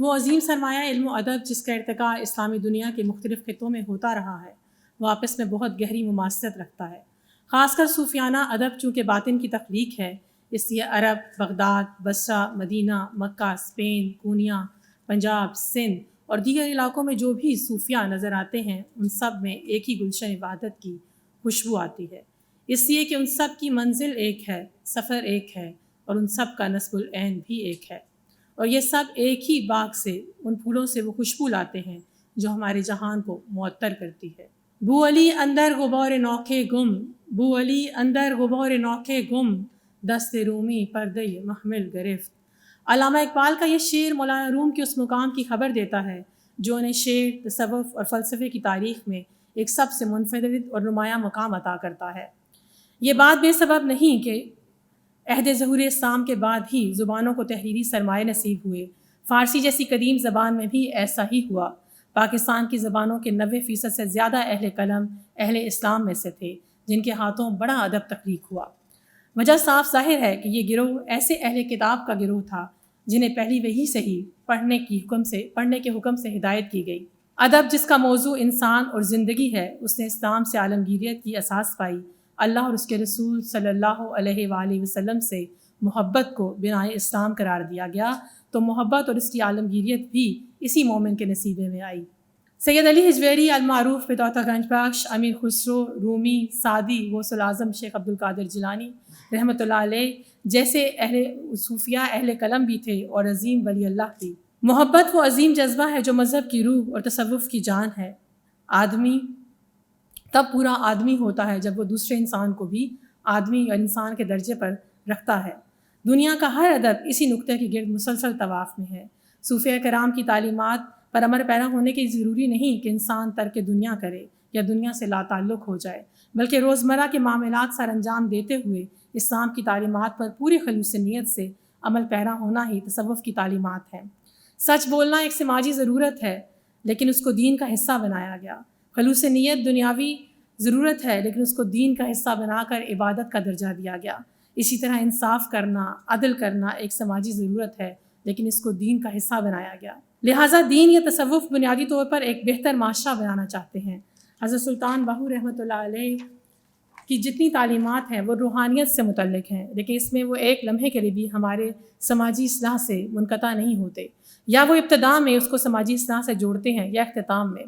وہ عظیم سرمایہ علم و ادب جس کا ارتقاء اسلامی دنیا کے مختلف خطوں میں ہوتا رہا ہے، وہ آپس میں بہت گہری مماثلت رکھتا ہے۔ خاص کر صوفیانہ ادب چونکہ باطن کی تخلیق ہے، اس لیے عرب، بغداد، بصرہ، مدینہ، مکہ، اسپین، کونیا، پنجاب، سندھ اور دیگر علاقوں میں جو بھی صوفیاء نظر آتے ہیں ان سب میں ایک ہی گلشن عبادت کی خوشبو آتی ہے، اس لیے کہ ان سب کی منزل ایک ہے، سفر ایک ہے اور ان سب کا نصب العین بھی ایک ہے، اور یہ سب ایک ہی باغ سے ان پھولوں سے وہ خوشبو لاتے ہیں جو ہمارے جہان کو معطر کرتی ہے۔ بو علی اندر غبار نوکے گم، بو علی اندر غبار نوکے گم، دست رومی پردے محمل گرفت۔ علامہ اقبال کا یہ شعر مولانا روم کے اس مقام کی خبر دیتا ہے جو انہیں شعر، تصوف اور فلسفے کی تاریخ میں ایک سب سے منفرد اور نمایاں مقام عطا کرتا ہے۔ یہ بات بے سبب نہیں کہ عہد ظہور اسلام کے بعد ہی زبانوں کو تحریری سرمایہ نصیب ہوئے۔ فارسی جیسی قدیم زبان میں بھی ایسا ہی ہوا۔ پاکستان کی زبانوں کے 90% سے زیادہ اہل قلم اہل اسلام میں سے تھے جن کے ہاتھوں بڑا ادب تخلیق ہوا۔ وجہ صاف ظاہر ہے کہ یہ گروہ ایسے اہل کتاب کا گروہ تھا جنہیں پہلی وحی سے ہی پڑھنے کے حکم سے ہدایت کی گئی۔ ادب جس کا موضوع انسان اور زندگی ہے، اس نے اسلام سے عالمگیریت کی اساس پائی۔ اللہ اور اس کے رسول صلی اللہ علیہ وآلہ وسلم سے محبت کو بنائے اسلام قرار دیا گیا تو محبت اور اس کی عالمگیریت بھی اسی مومن کے نصیبے میں آئی۔ سید علی حجویری المعروف بطوطہ گنج بخش، امیر خسرو، رومی، سعدی، غوث العظم شیخ عبد القادر جیلانی رحمۃ اللہ علیہ جیسے اہل صوفیاء اہل قلم بھی تھے اور عظیم ولی اللہ بھی۔ محبت وہ عظیم جذبہ ہے جو مذہب کی روح اور تصوف کی جان ہے۔ آدمی تب پورا آدمی ہوتا ہے جب وہ دوسرے انسان کو بھی آدمی اور انسان کے درجے پر رکھتا ہے۔ دنیا کا ہر ادب اسی نقطے کے گرد مسلسل طواف میں ہے۔ صوفیہ کرام کی تعلیمات پر عمل پیرا ہونے کی ضروری نہیں کہ انسان ترک دنیا کرے یا دنیا سے لا تعلق ہو جائے، بلکہ روزمرہ کے معاملات سر انجام دیتے ہوئے اسلام کی تعلیمات پر پوری خلوص نیت سے عمل پیرا ہونا ہی تصوف کی تعلیمات ہیں۔ سچ بولنا ایک سماجی ضرورت ہے لیکن اس کو دین کا حصہ بنایا گیا۔ خلوص نیت دنیاوی ضرورت ہے لیکن اس کو دین کا حصہ بنا کر عبادت کا درجہ دیا گیا۔ اسی طرح انصاف کرنا، عدل کرنا ایک سماجی ضرورت ہے لیکن اس کو دین کا حصہ بنایا گیا۔ لہٰذا دین یا تصوف بنیادی طور پر ایک بہتر معاشرہ بنانا چاہتے ہیں۔ حضرت سلطان باہو رحمۃ اللہ علیہ کی جتنی تعلیمات ہیں وہ روحانیت سے متعلق ہیں، لیکن اس میں وہ ایک لمحے کے لیے بھی ہمارے سماجی اصلاح سے منقطع نہیں ہوتے، یا وہ ابتداء میں اس کو سماجی اصلاح سے جوڑتے ہیں یا اختتام میں۔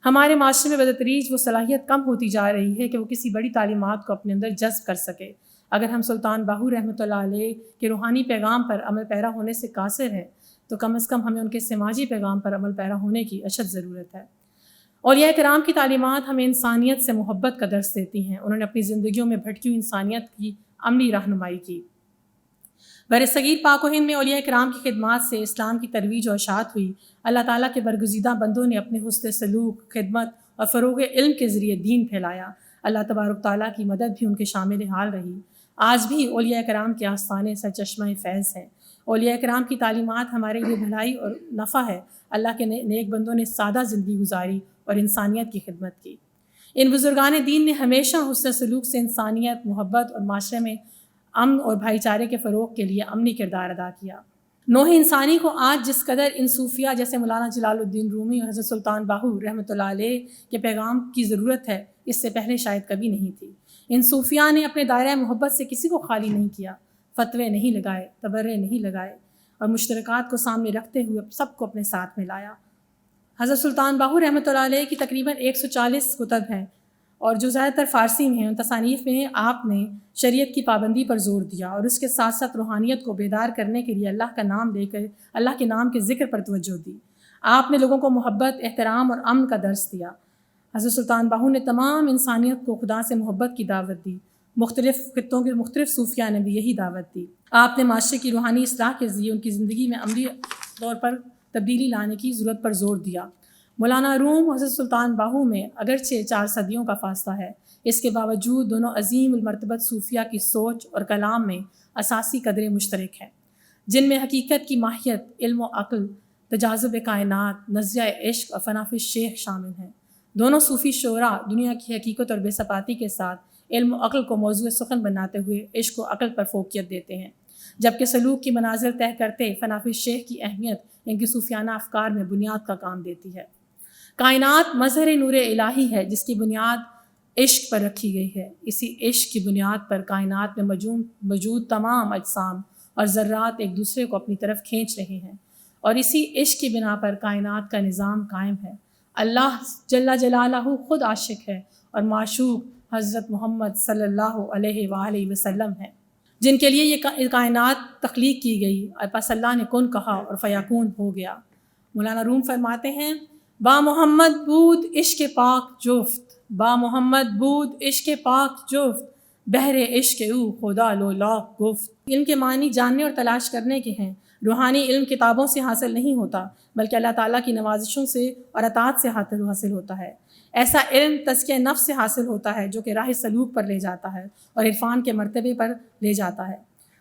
ہمارے معاشرے میں بدتدریج وہ صلاحیت کم ہوتی جا رہی ہے کہ وہ کسی بڑی تعلیمات کو اپنے اندر جذب کر سکے۔ اگر ہم سلطان باہو رحمۃ اللہ علیہ کے روحانی پیغام پر عمل پیرا ہونے سے قاصر ہیں تو کم از کم ہمیں ان کے سماجی پیغام پر عمل پیرا ہونے کی اشد ضرورت ہے۔ اولیاء کرام کی تعلیمات ہمیں انسانیت سے محبت کا درس دیتی ہیں۔ انہوں نے اپنی زندگیوں میں بھٹکی ہوئی انسانیت کی عملی رہنمائی کی۔ برصغیر پاک و ہند میں اولیاء کرام کی خدمات سے اسلام کی ترویج و اشاعت ہوئی۔ اللہ تعالیٰ کے برگزیدہ بندوں نے اپنے حسن سلوک، خدمت اور فروغ علم کے ذریعے دین پھیلایا۔ اللہ تبارک تعالیٰ کی مدد بھی ان کے شامل حال رہی۔ آج بھی اولیاء کرام کے آستانے سرچشمہ فیض ہیں۔ اولیاء کرام کی تعلیمات ہمارے لیے بھلائی اور نفع ہے۔ اللہ کے نیک بندوں نے سادہ زندگی گزاری اور انسانیت کی خدمت کی۔ ان بزرگان دین نے ہمیشہ حسن سلوک سے انسانیت، محبت اور معاشرے میں امن اور بھائی چارے کے فروغ کے لیے عملی کردار ادا کیا۔ نوع انسانی کو آج جس قدر ان صوفیاء جیسے مولانا جلال الدین رومی اور حضرت سلطان باہو رحمۃ اللہ علیہ کے پیغام کی ضرورت ہے، اس سے پہلے شاید کبھی نہیں تھی۔ ان صوفیاء نے اپنے دائرہ محبت سے کسی کو خالی نہیں کیا، فتوے نہیں لگائے، تبرے نہیں لگائے اور مشترکات کو سامنے رکھتے ہوئے سب کو اپنے ساتھ میں لایا۔ حضرت سلطان باہو رحمۃ اللہ علیہ کی تقریباً 140 کتب ہیں اور جو زیادہ تر فارسی میں ہیں۔ ان تصانیف میں آپ نے شریعت کی پابندی پر زور دیا اور اس کے ساتھ ساتھ روحانیت کو بیدار کرنے کے لیے اللہ کا نام لے کر اللہ کے نام کے ذکر پر توجہ دی۔ آپ نے لوگوں کو محبت، احترام اور امن کا درس دیا۔ حضرت سلطان باہو نے تمام انسانیت کو خدا سے محبت کی دعوت دی۔ مختلف خطوں کے مختلف صوفیاء نے بھی یہی دعوت دی۔ آپ نے معاشرے کی روحانی اصلاح کے ذریعے ان کی زندگی میں عملی طور پر تبدیلی لانے کی ضرورت پر زور دیا۔ مولانا روم حضرت سلطان باہو میں اگرچہ 4 صدیوں کا فاصلہ ہے، اس کے باوجود دونوں عظیم المرتبت صوفیاء کی سوچ اور کلام میں اساسی قدریں مشترک ہیں، جن میں حقیقت کی ماہیت، علم و عقل، تجاذب کائنات، نظریہ عشق اور فناف شیخ شامل ہیں۔ دونوں صوفی شعراء دنیا کی حقیقت اور بے ثباتی کے ساتھ علم و عقل کو موضوع سخن بناتے ہوئے عشق و عقل پر فوقیت دیتے ہیں، جبکہ سلوک کی منازل طے کرتے فناف شیخ کی اہمیت ان کی صوفیانہ افکار میں بنیاد کا کام دیتی ہے۔ کائنات مظہر نور الہی ہے جس کی بنیاد عشق پر رکھی گئی ہے۔ اسی عشق کی بنیاد پر کائنات میں موجود تمام اجسام اور ذرات ایک دوسرے کو اپنی طرف کھینچ رہے ہیں، اور اسی عشق کی بنا پر کائنات کا نظام قائم ہے۔ اللہ جل جلالہ خود عاشق ہے اور معشوق حضرت محمد صلی اللہ علیہ وآلہ وسلم ہیں، جن کے لیے یہ کائنات تخلیق کی گئی، اور پس اللہ نے کن کہا اور فیکون ہو گیا۔ مولانا روم فرماتے ہیں، با محمد بود عشق پاک جفت، با محمد بود عشق پاک جفت، بہر عشق او خدا لو لاکھ گفت۔ علم کے معنی جاننے اور تلاش کرنے کے ہیں۔ روحانی علم کتابوں سے حاصل نہیں ہوتا بلکہ اللہ تعالیٰ کی نوازشوں سے اور اطاعت سے حاصل ہوتا ہے۔ ایسا علم تزکیہ نفس سے حاصل ہوتا ہے جو کہ راہ سلوک پر لے جاتا ہے اور عرفان کے مرتبے پر لے جاتا ہے۔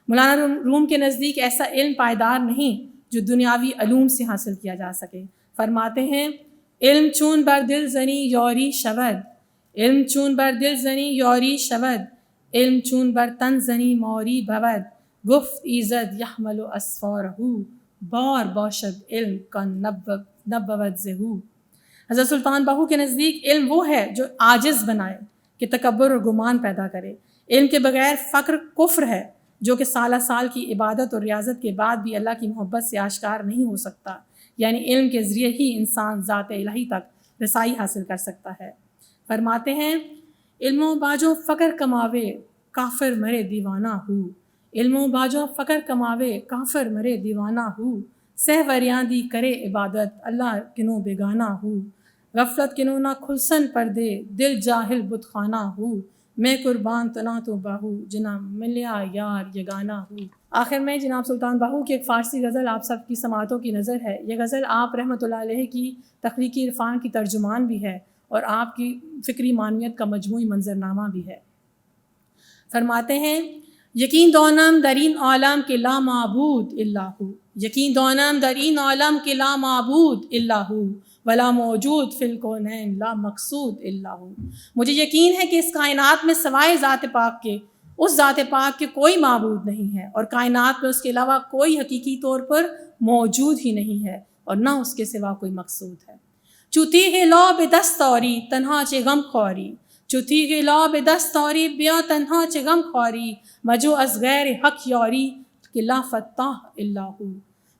مولانا روم کے نزدیک ایسا علم پائیدار نہیں جو دنیاوی علوم سے حاصل کیا جا سکے۔ فرماتے ہیں، علم چون بر دل زنی یاری شود، علم چون بر دل زنی یاری شود، علم چون بر تن زنی ماری بود، گفت ایزد یحمل اسفارہ، بار باشد علم کا نبوت زہو۔ حضرت سلطان باہو کے نزدیک علم وہ ہے جو عاجز بنائے، کہ تکبر اور گمان پیدا کرے۔ علم کے بغیر فقر کفر ہے جو کہ سالہ سال کی عبادت اور ریاضت کے بعد بھی اللہ کی محبت سے آشکار نہیں ہو سکتا، یعنی علم کے ذریعے ہی انسان ذات الہی تک رسائی حاصل کر سکتا ہے۔ فرماتے ہیں، علم و باجو فقر کماوے کافر مرے دیوانہ ہو، علم و باجو فقر کماوے کافر مرے دیوانہ ہو، سہوریاں دی کرے عبادت اللہ کنو بیگانہ ہو، غفلت کنو نہ کھلسن پردے دل جاہل بت خانہ ہو، میں قربان تنا تو باہو جنا ملیا یار یگانہ ہو۔ آخر میں جناب سلطان باہو کی ایک فارسی غزل آپ سب کی سماعتوں کی نظر ہے۔ یہ غزل آپ رحمۃ اللہ علیہ کی تخلیقی عرفان کی ترجمان بھی ہے اور آپ کی فکری معنویت کا مجموعی منظرنامہ بھی ہے۔ فرماتے ہیں، یقین دانم در این عالم کہ لا معبود الا ہو، یقین دانم در این عالم کہ لا معبود الا ہو، ولا موجود فی الکونین لا مقصود الا ہو۔ مجھے یقین ہے کہ اس کائنات میں سوائے ذات پاک کے، اس ذات پاک کے کوئی معبود نہیں ہے، اور کائنات میں اس کے علاوہ کوئی حقیقی طور پر موجود ہی نہیں ہے، اور نہ اس کے سوا کوئی مقصود ہے۔ چوتی ہے لا بے دستاری تنہا چے غم خواری، چوتی ہے لا بے دستاری بیا تنہا چے غم خواری، مجو از غیر حق یاری کہ لا فتاح الا ہو۔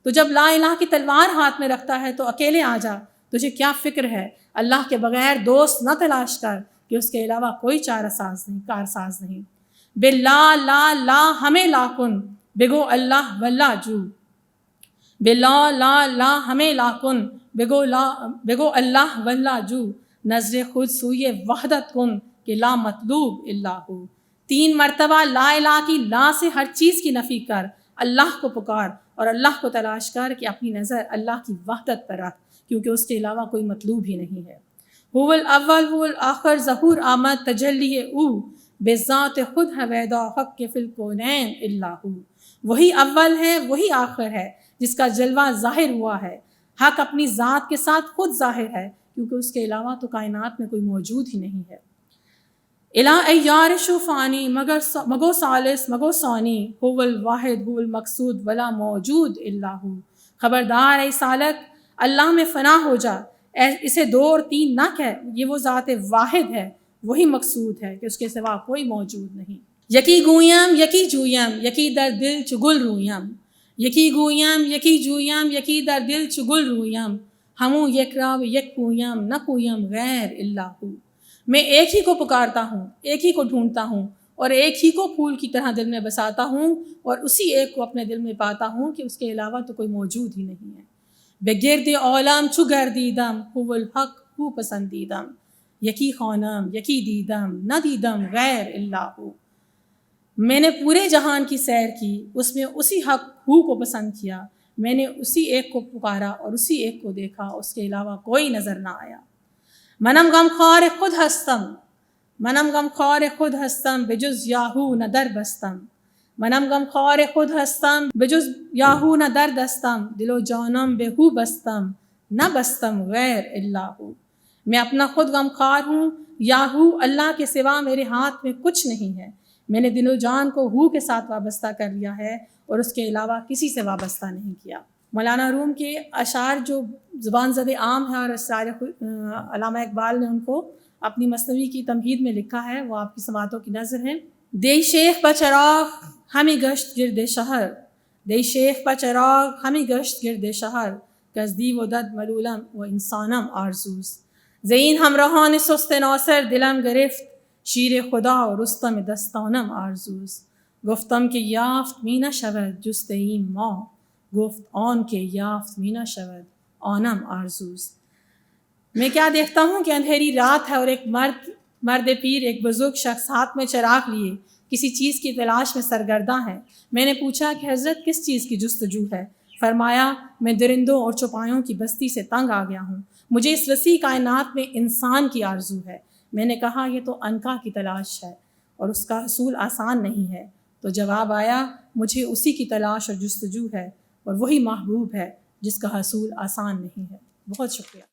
تو جب لا الہ کی تلوار ہاتھ میں رکھتا ہے تو اکیلے آ جا، تجھے کیا فکر ہے، اللہ کے بغیر دوست نہ تلاش کر کہ اس کے علاوہ کوئی کارساز نہیں۔ باللہ لا لا ہمیں لا کن بگو اللہ واللہ جو، باللہ لا لا ہمیں لا کن بگو اللہ واللہ جو، نظر خود سوئی وحدت کن کہ لا مطلوب الا ہو۔ 3 مرتبہ لا الہ کی لا سے ہر چیز کی نفی کر، اللہ کو پکار اور اللہ کو تلاش کر کہ اپنی نظر اللہ کی وحدت پر رکھ، کیونکہ اس کے علاوہ کوئی مطلوب ہی نہیں ہے۔ هو الاول هو الآخر ظہور آمد تجلی او، بے ذات خود ہے ویدا حق کے فی الکونین الا ہو۔ وہی اول ہے، وہی آخر ہے جس کا جلوہ ظاہر ہوا ہے، حق اپنی ذات کے ساتھ خود ظاہر ہے، کیونکہ اس کے علاوہ تو کائنات میں کوئی موجود ہی نہیں ہے۔ الہ ایار شوفانی مگو ثالث مگو ثانی، هو الواحد هو المقصود ولا موجود الا ہو۔ خبردار اے سالک، اللہ میں فنا ہو جا، اسے 2 اور 3 نہ کہہ، یہ وہ ذات واحد ہے، وہی مقصود ہے کہ اس کے سوا کوئی موجود نہیں۔ یکی گویم یکی جویم یکی در دل چگل رویم، یکی گویم یکی جویم یکی در دل چگل رویم، ہموں یک راو یک پویم نہ پویم غیر الا ہو۔ میں ایک ہی کو پکارتا ہوں، ایک ہی کو ڈھونڈتا ہوں، اور ایک ہی کو پھول کی طرح دل میں بساتا ہوں، اور اسی ایک کو اپنے دل میں پاتا ہوں کہ اس کے علاوہ تو کوئی موجود ہی نہیں ہے۔ بگرد عالم چو گردیدم هو الحق ہو پسندیدم، یکی خوانم یکی دیدم نہ دیدم غیر الا ہو۔ میں نے پورے جہان کی سیر کی، اس میں اسی حق ہو کو پسند کیا، میں نے اسی ایک کو پکارا اور اسی ایک کو دیکھا، اس کے علاوہ کوئی نظر نہ آیا۔ منم غم خوار خود ہستم، منم غم خوار خود ہستم بجز یاہو نہ در بستم، منم غم خوار خود ہستم بجز یاہو نہ در دستم، دل و جانم بے ہو بستم نہ بستم غیر الا ہو۔ میں اپنا خود غم خوار ہوں، یاہو اللہ کے سوا میرے ہاتھ میں کچھ نہیں ہے، میں نے دل و جان کو ہو کے ساتھ وابستہ کر لیا ہے اور اس کے علاوہ کسی سے وابستہ نہیں کیا۔ مولانا روم کے اشعار جو زبان زد عام ہے اور علامہ اقبال نے ان کو اپنی مثنوی کی تمہید میں لکھا ہے، وہ آپ کی سماعتوں کی نظر ہے۔ دی شیخ پا چراغ ہمی گشت گرد شہر، دی شیخ پا چراغ ہمی گشت گرد شہر، کز دی و دد ملولم و انسانم آرزوز، زین ہمراہان سست ناصر دلم گرفت، شیر خدا و رستم دستانم آرزوز، گفتم کہ یافت می نشود جست این ما، گفت آن کہ یافت می نشود آنم آرزوز۔ میں کیا دیکھتا ہوں کہ اندھیری رات ہے اور ایک مرد پیر، ایک بزرگ شخص ہاتھ میں چراغ لیے کسی چیز کی تلاش میں سرگرداں ہے۔ میں نے پوچھا کہ حضرت کس چیز کی جستجو ہے؟ فرمایا میں درندوں اور چوپایوں کی بستی سے تنگ آ گیا ہوں، مجھے اس وسیع کائنات میں انسان کی آرزو ہے۔ میں نے کہا یہ تو عنقا کی تلاش ہے اور اس کا حصول آسان نہیں ہے۔ تو جواب آیا مجھے اسی کی تلاش اور جستجو ہے اور وہی محبوب ہے جس کا حصول آسان نہیں ہے۔ بہت شکریہ۔